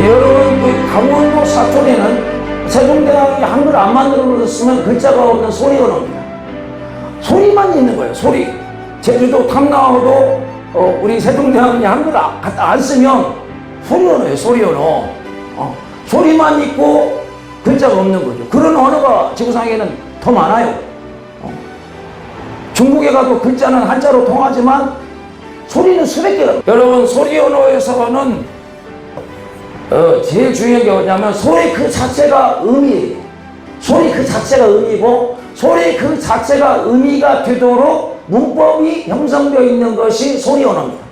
여러분, 그 강원도 사투리는 세종대왕이 한글 안 만들어줬으면 글자가 없는 소리 언어입니다. 소리만 있는 거예요. 소리. 제주도 탐나오도 우리 세종대왕이 한글 갖다 안 쓰면 소리 언어예요. 소리 언어. 소리만 있고 글자가 없는 거죠. 그런 언어가 지구상에는 더 많아요. 중국에 가도 글자는 한자로 통하지만 소리는 수백 개가. 여러분, 소리 언어에서는 제일 중요한 게 뭐냐면 소리 그 자체가 의미예요. 소리 그 자체가 의미고, 소리 그 자체가 의미가 되도록 문법이 형성되어 있는 것이 소리 언어입니다.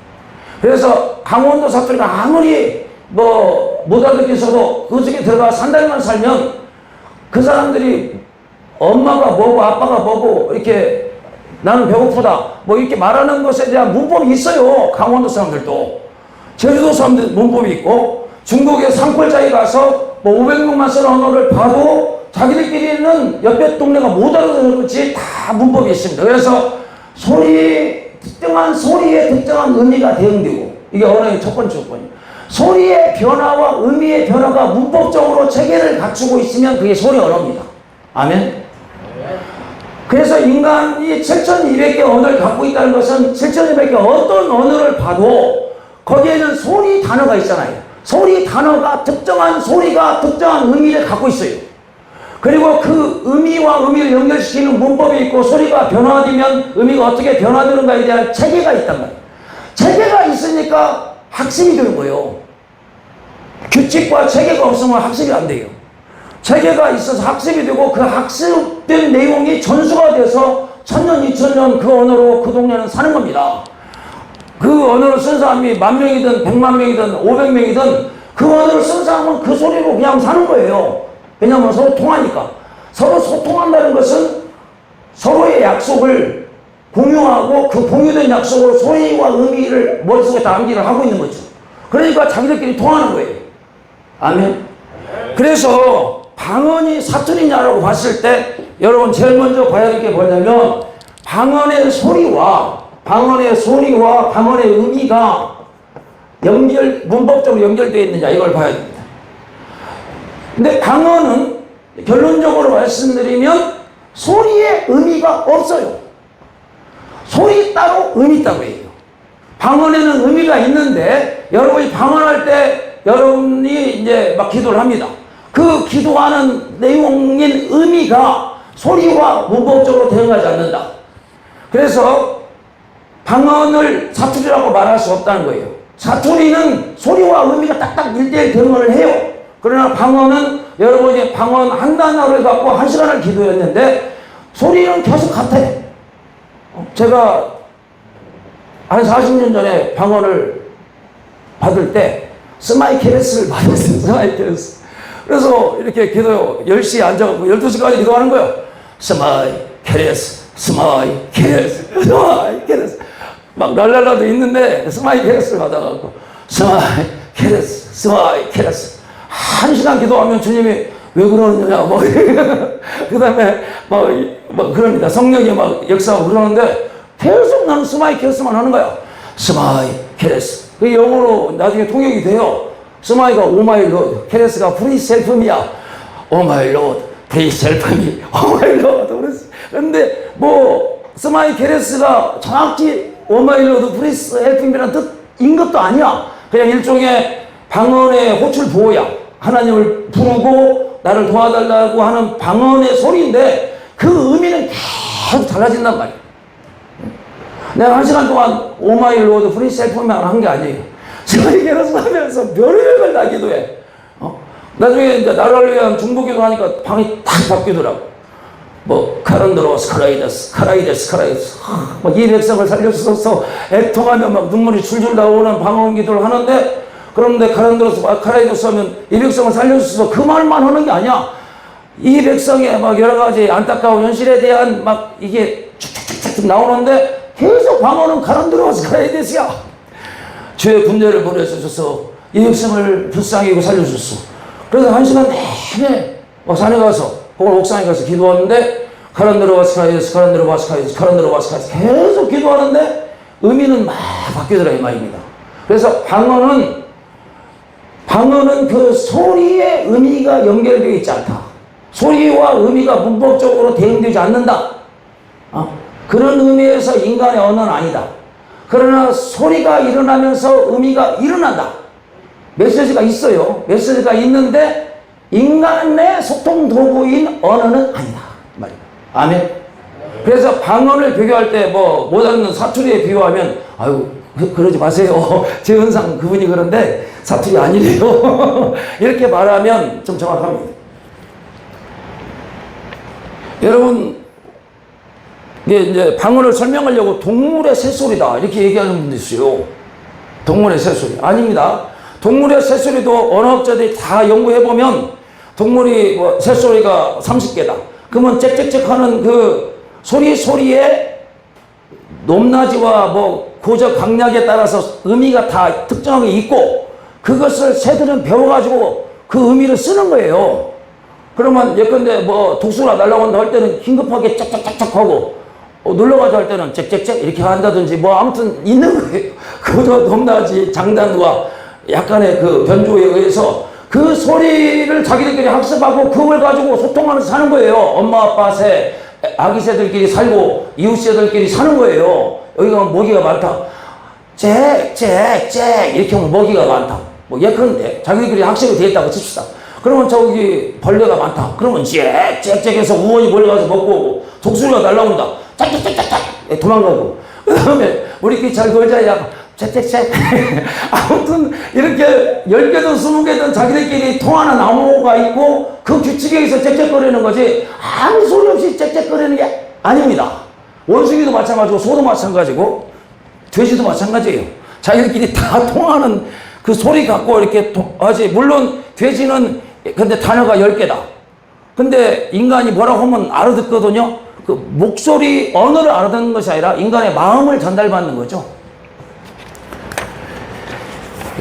그래서 강원도 사투리가 아무리 못 알아듣겠어도 그 속에 들어가서 한 달만 살면 그 사람들이 엄마가 뭐고 아빠가 뭐고 이렇게 나는 배고프다 이렇게 말하는 것에 대한 문법이 있어요. 강원도 사람들도. 제주도 사람들 문법이 있고, 중국의 산골짜기 가서 500명만 쓰는 언어를 봐도 자기들끼리는 옆에 동네가 못 알아듣는지 다 문법이 있습니다. 그래서 특정한 소리에 특정한 의미가 대응되고, 이게 언어의 첫 번째 조건이에요. 소리의 변화와 의미의 변화가 문법적으로 체계를 갖추고 있으면 그게 소리 언어입니다. 아멘. 그래서 인간이 7,200개 언어를 갖고 있다는 것은 7,200개 어떤 언어를 봐도 거기에는 소리 단어가 있잖아요. 소리 단어가 특정한 소리가 특정한 의미를 갖고 있어요. 그리고 그 의미와 의미를 연결시키는 문법이 있고, 소리가 변화되면 의미가 어떻게 변화되는가에 대한 체계가 있단 말이에요. 체계가 있으니까 학습이 되는 거예요. 규칙과 체계가 없으면 학습이 안 돼요. 체계가 있어서 학습이 되고, 그 학습된 내용이 전수가 돼서 1000년, 2000년 그 언어로 그 동네는 사는 겁니다. 그 언어를 쓴 사람이 10,000명이든 100,000명이든 500명이든 그 언어를 쓴 사람은 그 소리로 그냥 사는 거예요. 왜냐하면 서로 통하니까. 서로 소통한다는 것은 서로의 약속을 공유하고 그 공유된 약속으로 소리와 의미를 머릿속에 다 암기를 하고 있는 거죠. 그러니까 자기들끼리 통하는 거예요. 아멘. 그래서 방언이 사투리냐라고 봤을 때 여러분 제일 먼저 봐야 될 게 뭐냐면, 방언의 소리와 방언의 의미가 문법적으로 연결되어 있느냐, 이걸 봐야 됩니다. 근데 방언은 결론적으로 말씀드리면 소리의 의미가 없어요. 소리 따로 의미 따로 해요. 방언에는 의미가 있는데, 여러분이 방언할 때 여러분이 이제 막 기도를 합니다. 그 기도하는 내용인 의미가 소리와 문법적으로 대응하지 않는다. 그래서 방언을 사투리라고 말할 수 없다는 거예요. 사투리는 소리와 의미가 딱딱 1:1 대응을 해요. 그러나 방언은 여러분이 방언 한 단어를 갖고 1시간을 기도했는데 소리는 계속 같아요. 제가 한 40년 전에 방언을 받을 때 스마이케레스를 받았어요. 스마이케레스. 그래서 이렇게 기도 10시에 앉아갖고 12시까지 기도하는 거예요. 스마이케레스, 스마이케레스, 스마이케레스. 막 랄랄라도 있는데 스마이케레스를 받아갖고 스마이케레스, 스마이케레스. 1시간 기도하면 주님이 왜 그러느냐, 그 다음에 그럽니다. 성령이 막 역사하고 그러는데 계속 나는 스마이케레스만 하는 거야. 스마이케레스. 그 영어로 나중에 통역이 돼요. 스마이가 오마이 로드, 케레스가 프리스 헬프미야. 오마이 로드, 프리스 헬프미, 오마이 로드. 그런데 스마이 케레스가 정확히 오마이 로드, 프리스 헬프미라는 뜻인 것도 아니야. 그냥 일종의 방언의 호출 보호야. 하나님을 부르고 나를 도와달라고 하는 방언의 소리인데 그 의미는 계속 달라진단 말이야. 내가 1시간 동안 오마이 로드, 프리스 헬프미만 한 게 아니에요. 스마이케레스 하면서 별의별 걸 다 기도해. 나중에 이제 나라를 위한 중보기도 하니까 방이 딱 바뀌더라고. 카란드로스, 카라이데스. 이 백성을 살려주소서 애통하며 막 눈물이 줄줄 나오는 방언 기도를 하는데, 그런데 카란드로스, 카라이데스 하면 이 백성을 살려주소서 그 말만 하는 게 아니야. 이 백성의 막 여러 가지 안타까운 현실에 대한 막 이게 쭉쭉쭉쭉 나오는데 계속 방언은 카란드로스, 카라이데스야. 주의 군대를 보내주셔서 이 백성을 불쌍히 여기고 살려주소서. 그래서 1시간 내내 산에 가서 혹은 옥상에 가서 기도하는데 카란드로바스카이데스 계속 기도하는데 의미는 막 바뀌더라 이 말입니다. 그래서 방언은 방언은 그 소리의 의미가 연결되어 있지 않다. 소리와 의미가 문법적으로 대응되지 않는다. 그런 의미에서 인간의 언어는 아니다. 그러나 소리가 일어나면서 의미가 일어난다. 메시지가 있어요. 메시지가 있는데 인간의 소통 도구인 언어는 아니다. 말이에요. 아멘. 그래서 방언을 비교할 때 뭐 못 알는 사투리에 비유하면 아유 그러지 마세요. 재은상 그분이 그런데 사투리 아니래요. 이렇게 말하면 좀 정확합니다. 여러분, 이제 방언을 설명하려고 동물의 새소리다 이렇게 얘기하는 분도 있어요. 동물의 새소리 아닙니다. 동물의 새소리도 언어학자들이 다 연구해보면 동물이 뭐 새소리가 30개다. 그러면 짹짹짹 하는 그 소리에 높낮이와 뭐 고적 강약에 따라서 의미가 다 특정하게 있고 그것을 새들은 배워가지고 그 의미를 쓰는 거예요. 그러면 예컨대 뭐 독수가 날아온다 할 때는 긴급하게 짝짝짝짝 하고 놀러가자 할 때는 짹짹짹 이렇게 한다든지 뭐 아무튼 있는 거예요. 그보다 높낮이 장단과 약간의 그 변조에 의해서 그 소리를 자기들끼리 학습하고 그걸 가지고 소통하면서 사는 거예요. 엄마 아빠 새 아기 새들끼리 살고 이웃 새들끼리 사는 거예요. 여기가 먹이가 많다. 짹짹짹 이렇게 하면 먹이가 많다. 뭐 예컨대 자기들끼리 학습이 되어 있다고 칩시다. 그러면 저기 벌레가 많다. 그러면 짹짹짹해서 우원이 몰려가서 먹고 오고 독수리가 날라온다. 짝짝짝짝짝 도망가고 그 다음에 우리끼리 잘 놀자 야 짹짹짹 아무튼 이렇게 10개든 20개든 자기들끼리 통하는 나무가 있고 그 규칙에 의해서 짹짹거리는 거지 아무 소리 없이 짹짹거리는 게 아닙니다. 원숭이도 마찬가지고 소도 마찬가지고 돼지도 마찬가지예요. 자기들끼리 다 통하는 그 소리 갖고 이렇게 하지. 물론 돼지는 근데 단어가 10개다. 근데 인간이 뭐라고 하면 알아듣거든요. 그 목소리, 언어를 알아듣는 것이 아니라 인간의 마음을 전달받는 거죠.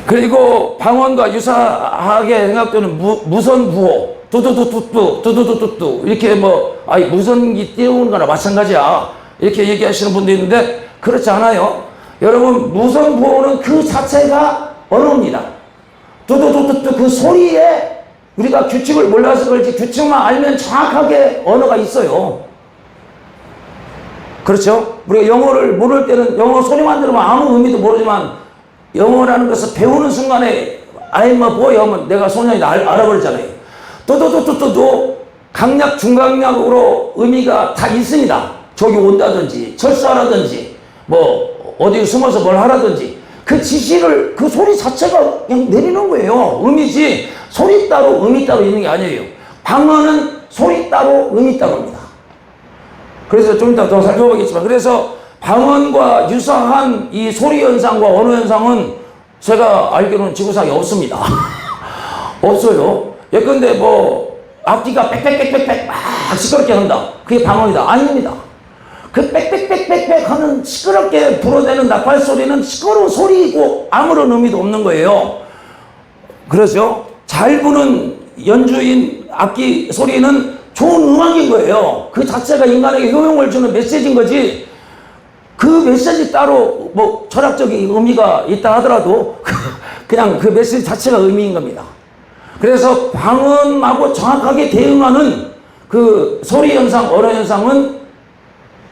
그리고 방언과 유사하게 생각되는 무선부호, 두두두두두, 이렇게 뭐, 무선기 띄우는 거나 마찬가지야. 이렇게 얘기하시는 분도 있는데, 그렇지 않아요. 여러분, 무선부호는 그 자체가 언어입니다. 두두두두두 그 소리에 우리가 규칙을 몰라서 그렇지 규칙만 알면 정확하게 언어가 있어요. 그렇죠? 우리가 영어를 모를 때는 영어 소리만 들으면 아무 의미도 모르지만 영어라는 것을 배우는 순간에 I'm a boy 하면 내가 소년이다 알아버리잖아요. 또또또또또 강약 중강약으로 의미가 다 있습니다. 저기 온다든지 철수하라든지 뭐 어디 숨어서 뭘 하라든지 그 지시를 그 소리 자체가 그냥 내리는 거예요. 의미지 소리 따로 의미 따로 있는 게 아니에요. 방언은 소리 따로 의미 따로입니다. 그래서 좀 이따 더 살펴보겠지만 그래서 방언과 유사한 이 소리 현상과 언어 현상은 제가 알기로는 지구상에 없습니다. 없어요. 예컨대 뭐 악기가 빽빽빽빽빽 막 시끄럽게 한다. 그게 방언이다. 아닙니다. 그 빽빽빽빽빽 하는 시끄럽게 불어대는 나팔 소리는 시끄러운 소리이고 아무런 의미도 없는 거예요. 그렇죠? 잘 부는 연주인 악기 소리는 좋은 음악인 거예요. 그 자체가 인간에게 효용을 주는 메시지인 거지. 그 메시지 따로 뭐 철학적인 의미가 있다 하더라도 그냥 그 메시지 자체가 의미인 겁니다. 그래서 방언하고 정확하게 대응하는 그 소리 현상, 언어 현상은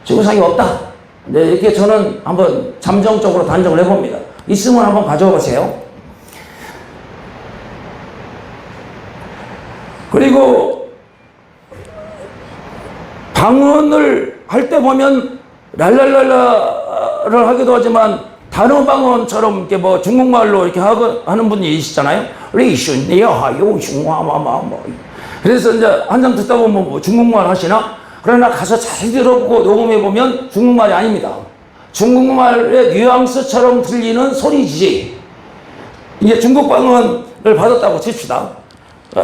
지구상에 없다. 네, 이렇게 저는 한번 잠정적으로 단정을 해봅니다. 있으면 한번 가져와 보세요. 그리고 방언을 할 때 보면 랄랄랄라를 하기도 하지만 단어 방언처럼 이렇게 뭐 중국말로 이렇게 하는 분이 계시잖아요. 그래서 이제 한참 듣다 보면 뭐 중국말 하시나? 그러나 가서 잘 들어보고 녹음해보면 중국말이 아닙니다. 중국말의 뉘앙스처럼 들리는 소리지. 이게 중국 방언을 받았다고 칩시다.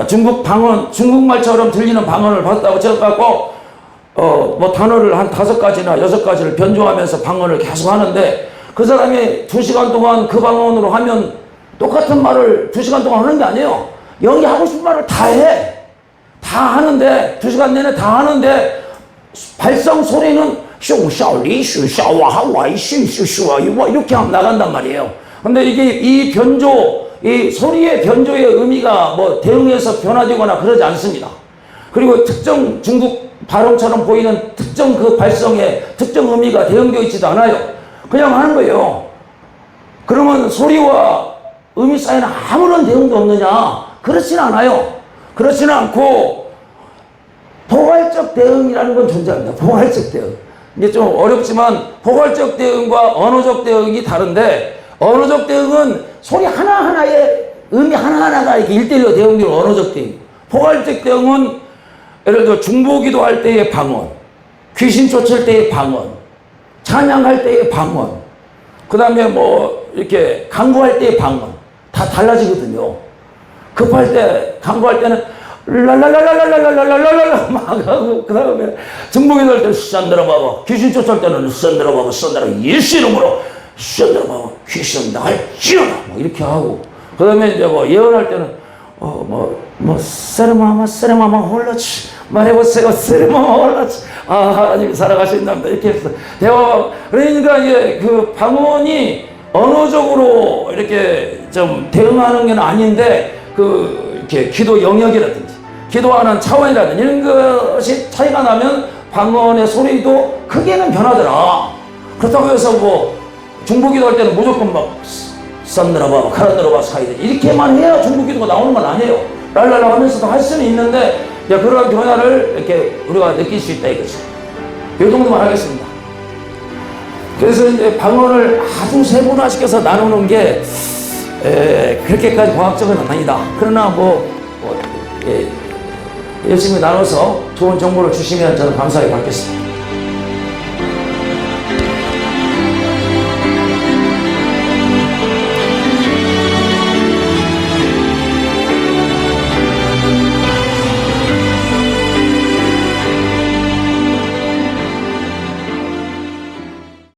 중국 방언, 중국말처럼 들리는 방언을 받았다고 쳐갖고 뭐 단어를 한 5가지나 6가지를 변조하면서 방언을 계속 하는데 그 사람이 2시간 동안 그 방언으로 하면 똑같은 말을 2시간 동안 하는 게 아니에요. 여기 하고 싶은 말을 다 해. 다 하는데 2시간 내내 다 하는데 발성 소리는 쇼샤리 쇼샤와하와이 쇼쇼쇼와 이렇게 나간단 말이에요. 근데 이게 이 변조 이 소리의 변조의 의미가 뭐 대응해서 변화되거나 그러지 않습니다. 그리고 특정 중국 발음처럼 보이는 특정 그 발성에 특정 의미가 대응되어 있지도 않아요. 그냥 하는 거예요. 그러면 소리와 의미 사이에는 아무런 대응도 없느냐? 그렇지는 않아요. 그렇지는 않고 포괄적 대응이라는 건 존재합니다. 포괄적 대응. 이게 좀 어렵지만 포괄적 대응과 언어적 대응이 다른데, 언어적 대응은 소리 하나하나에 의미 하나하나가 이렇게 일대일로 대응되는 언어적 대응. 포괄적 대응은 예를 들어 중보기도 할 때의 방언, 귀신 쫓을 때의 방언, 찬양할 때의 방언, 그 다음에 뭐 이렇게 강구할 때의 방언 다 달라지거든요. 급할 때 강구할 때는 랄랄랄랄랄랄랄랄랄랄 막 하고, 그 다음에 중보기도 할 때는 썬들어 봐봐, 귀신 쫓을 때는 썬들어 봐봐, 썬들어 예수 이름으로 썬들어 봐봐, 귀신 나갈지어다 뭐 이렇게 하고, 그 다음에 이제 뭐 예언할 때는 세레마마 홀라치 말해보세요, 세레마마 홀라치, 하나님이 살아가신답니다 이렇게 해서 대화. 그러니까 이제 그 방언이 언어적으로 이렇게 좀 대응하는 게 아닌데, 그 이렇게 기도 영역이라든지 기도하는 차원이라든지 이런 것이 차이가 나면 방언의 소리도 크게는 변하더라. 그렇다고 해서 뭐 중보기도 할 때는 무조건 막 썬들어봐, 카란들어봐 사이드 이렇게만 해야 중보기도가 나오는 건 아니에요. 랄랄라 하면서도 할 수는 있는데, 그러한 변화를 이렇게 우리가 느낄 수 있다 이거죠. 이 정도만 하겠습니다. 그래서 이제 방언을 아주 세분화시켜서 나누는 게 그렇게까지 과학적은 아니다. 그러나 열심히 나눠서 좋은 정보를 주시면 저는 감사하게 받겠습니다.